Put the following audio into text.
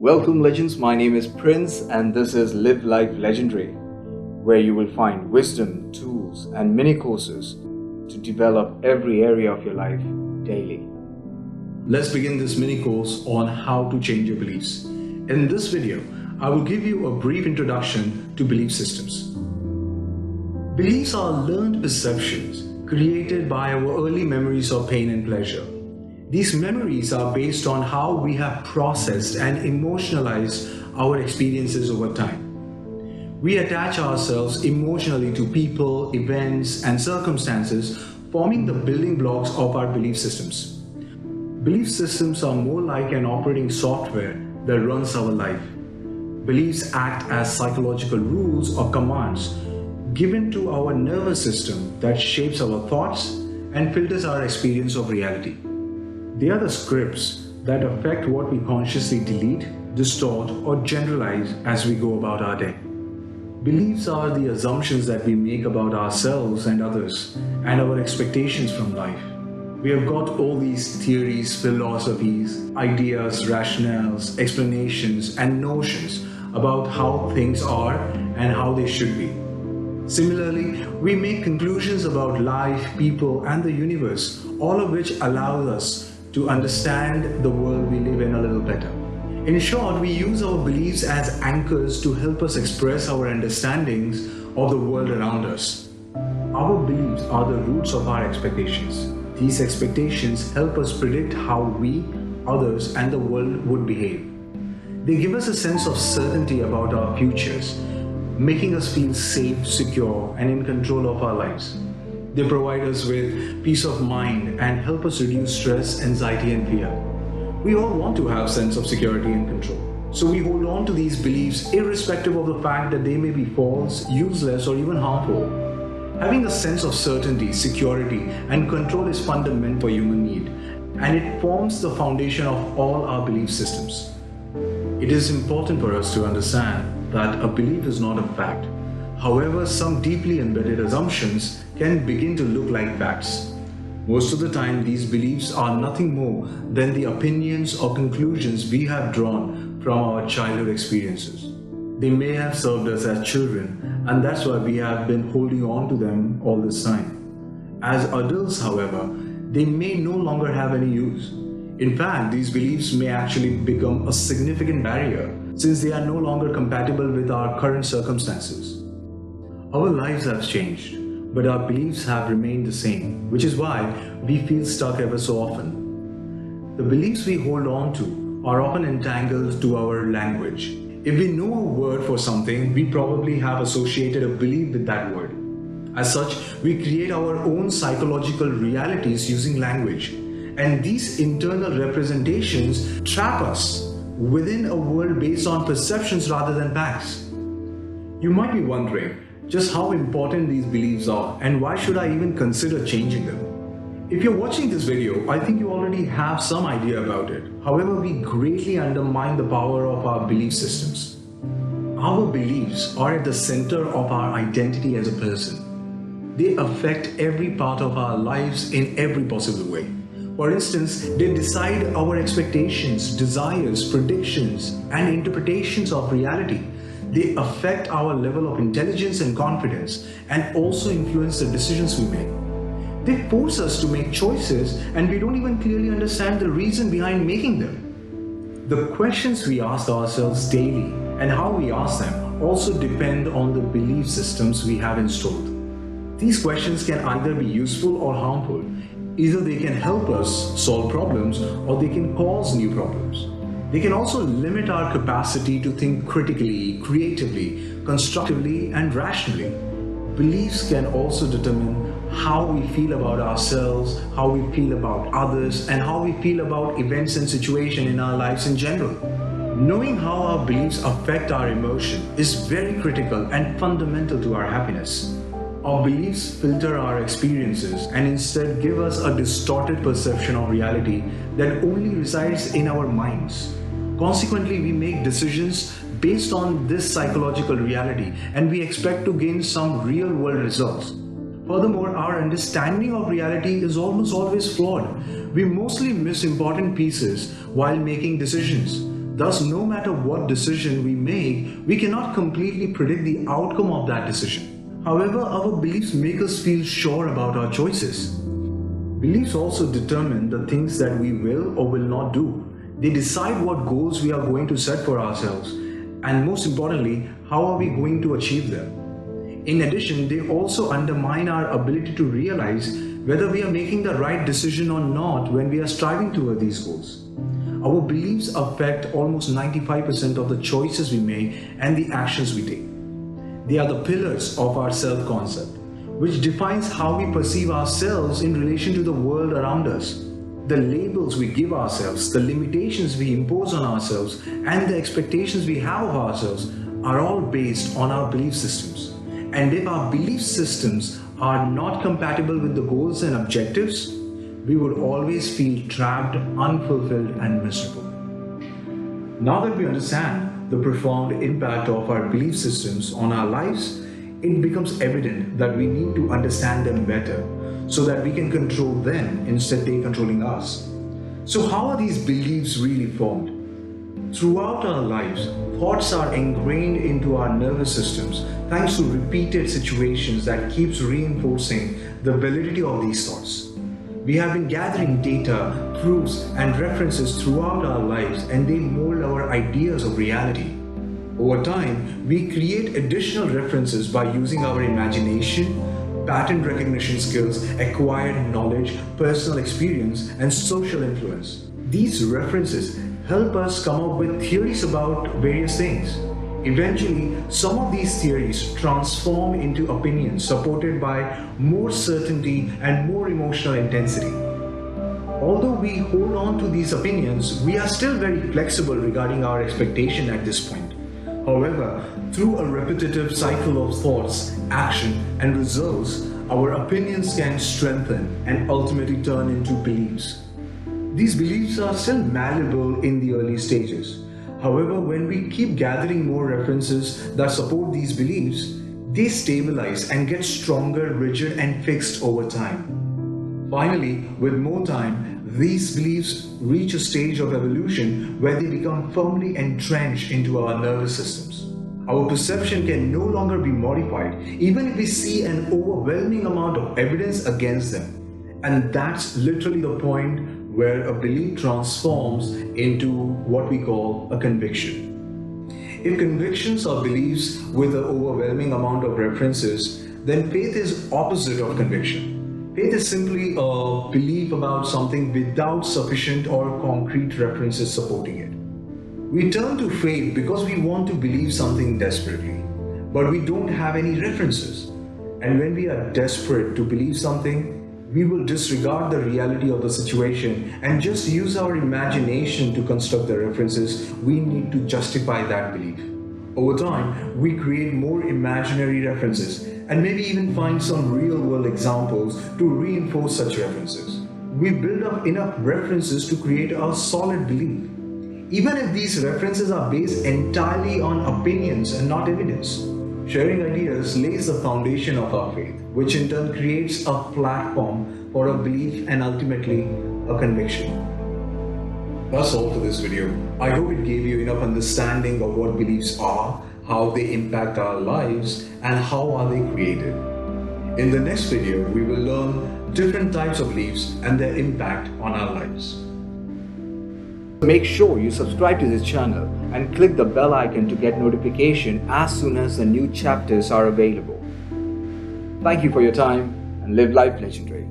Welcome, legends. My name is Prince, and this is Live Life Legendary, where you will find wisdom, tools, and mini courses to develop every area of your life daily. Let's begin this mini course on how to change your beliefs. In this video, I will give you a brief introduction to belief systems. Beliefs are learned perceptions created by our early memories of pain and pleasure. These memories are based on how we have processed and emotionalized our experiences over time. We attach ourselves emotionally to people, events, and circumstances, forming the building blocks of our belief systems. Belief systems are more like an operating software that runs our life. Beliefs act as psychological rules or commands given to our nervous system that shapes our thoughts and filters our experience of reality. They are the scripts that affect what we consciously delete, distort, or generalize as we go about our day. Beliefs are the assumptions that we make about ourselves and others, and our expectations from life. We have got all these theories, philosophies, ideas, rationales, explanations, and notions about how things are and how they should be. Similarly, we make conclusions about life, people, and the universe, all of which allows us to understand the world we live in a little better. In short, we use our beliefs as anchors to help us express our understandings of the world around us. Our beliefs are the roots of our expectations. These expectations help us predict how we, others, and the world would behave. They give us a sense of certainty about our futures, making us feel safe, secure, and in control of our lives. They provide us with peace of mind and help us reduce stress, anxiety, and fear. We all want to have a sense of security and control. So we hold on to these beliefs irrespective of the fact that they may be false, useless, or even harmful. Having a sense of certainty, security, and control is fundamental for human need, and it forms the foundation of all our belief systems. It is important for us to understand that a belief is not a fact. However, some deeply embedded assumptions can begin to look like facts. Most of the time, these beliefs are nothing more than the opinions or conclusions we have drawn from our childhood experiences. They may have served us as children, and that's why we have been holding on to them all this time. As adults, however, they may no longer have any use. In fact, these beliefs may actually become a significant barrier since they are no longer compatible with our current circumstances. Our lives have changed, but our beliefs have remained the same, which is why we feel stuck ever so often. The beliefs we hold on to are often entangled to our language. If we know a word for something, we probably have associated a belief with that word. As such, we create our own psychological realities using language, and these internal representations trap us within a world based on perceptions rather than facts. You might be wondering just how important these beliefs are and why should I even consider changing them. If you're watching this video, I think you already have some idea about it. However, we greatly undermine the power of our belief systems. Our beliefs are at the center of our identity as a person. They affect every part of our lives in every possible way. For instance, they decide our expectations, desires, predictions, and interpretations of reality. They affect our level of intelligence and confidence, and also influence the decisions we make. They force us to make choices, and we don't even clearly understand the reason behind making them. The questions we ask ourselves daily and how we ask them also depend on the belief systems we have installed. These questions can either be useful or harmful. Either they can help us solve problems or they can cause new problems. They can also limit our capacity to think critically, creatively, constructively, and rationally. Beliefs can also determine how we feel about ourselves, how we feel about others, and how we feel about events and situations in our lives in general. Knowing how our beliefs affect our emotion is very critical and fundamental to our happiness. Our beliefs filter our experiences and instead give us a distorted perception of reality that only resides in our minds. Consequently, we make decisions based on this psychological reality and we expect to gain some real-world results. Furthermore, our understanding of reality is almost always flawed. We mostly miss important pieces while making decisions. Thus, no matter what decision we make, we cannot completely predict the outcome of that decision. However, our beliefs make us feel sure about our choices. Beliefs also determine the things that we will or will not do. They decide what goals we are going to set for ourselves, and most importantly, how are we going to achieve them. In addition, they also undermine our ability to realize whether we are making the right decision or not when we are striving toward these goals. Our beliefs affect almost 95% of the choices we make and the actions we take. They are the pillars of our self-concept, which defines how we perceive ourselves in relation to the world around us. The labels we give ourselves, the limitations we impose on ourselves, and the expectations we have of ourselves are all based on our belief systems. And if our belief systems are not compatible with the goals and objectives, we would always feel trapped, unfulfilled, and miserable. Now that we understand the profound impact of our belief systems on our lives, it becomes evident that we need to understand them better so that we can control them instead of they controlling us. So how are these beliefs really formed? Throughout our lives, thoughts are ingrained into our nervous systems thanks to repeated situations that keeps reinforcing the validity of these thoughts. We have been gathering data, proofs, and references throughout our lives, and they mold our ideas of reality. Over time, we create additional references by using our imagination, pattern recognition skills, acquired knowledge, personal experience, and social influence. These references help us come up with theories about various things. Eventually, some of these theories transform into opinions supported by more certainty and more emotional intensity. Although we hold on to these opinions, we are still very flexible regarding our expectation at this point. However, through a repetitive cycle of thoughts, action, and results, our opinions can strengthen and ultimately turn into beliefs. These beliefs are still malleable in the early stages. However, when we keep gathering more references that support these beliefs, they stabilize and get stronger, rigid, and fixed over time. Finally, with more time, these beliefs reach a stage of evolution where they become firmly entrenched into our nervous systems. Our perception can no longer be modified, even if we see an overwhelming amount of evidence against them. And that's literally the point where a belief transforms into what we call a conviction. If convictions are beliefs with an overwhelming amount of references, then faith is opposite of conviction. Faith is simply a belief about something without sufficient or concrete references supporting it. We turn to faith because we want to believe something desperately, but we don't have any references. And when we are desperate to believe something, we will disregard the reality of the situation and just use our imagination to construct the references we need to justify that belief. Over time, we create more imaginary references and maybe even find some real-world examples to reinforce such references. We build up enough references to create a solid belief, even if these references are based entirely on opinions and not evidence. Sharing ideas lays the foundation of our faith, which in turn creates a platform for a belief and ultimately a conviction. That's all for this video. I hope it gave you enough understanding of what beliefs are, how they impact our lives, and how are they created. In the next video, we will learn different types of beliefs and their impact on our lives. Make sure you subscribe to this channel and click the bell icon to get notification as soon as the new chapters are available. Thank you for your time and live life legendary.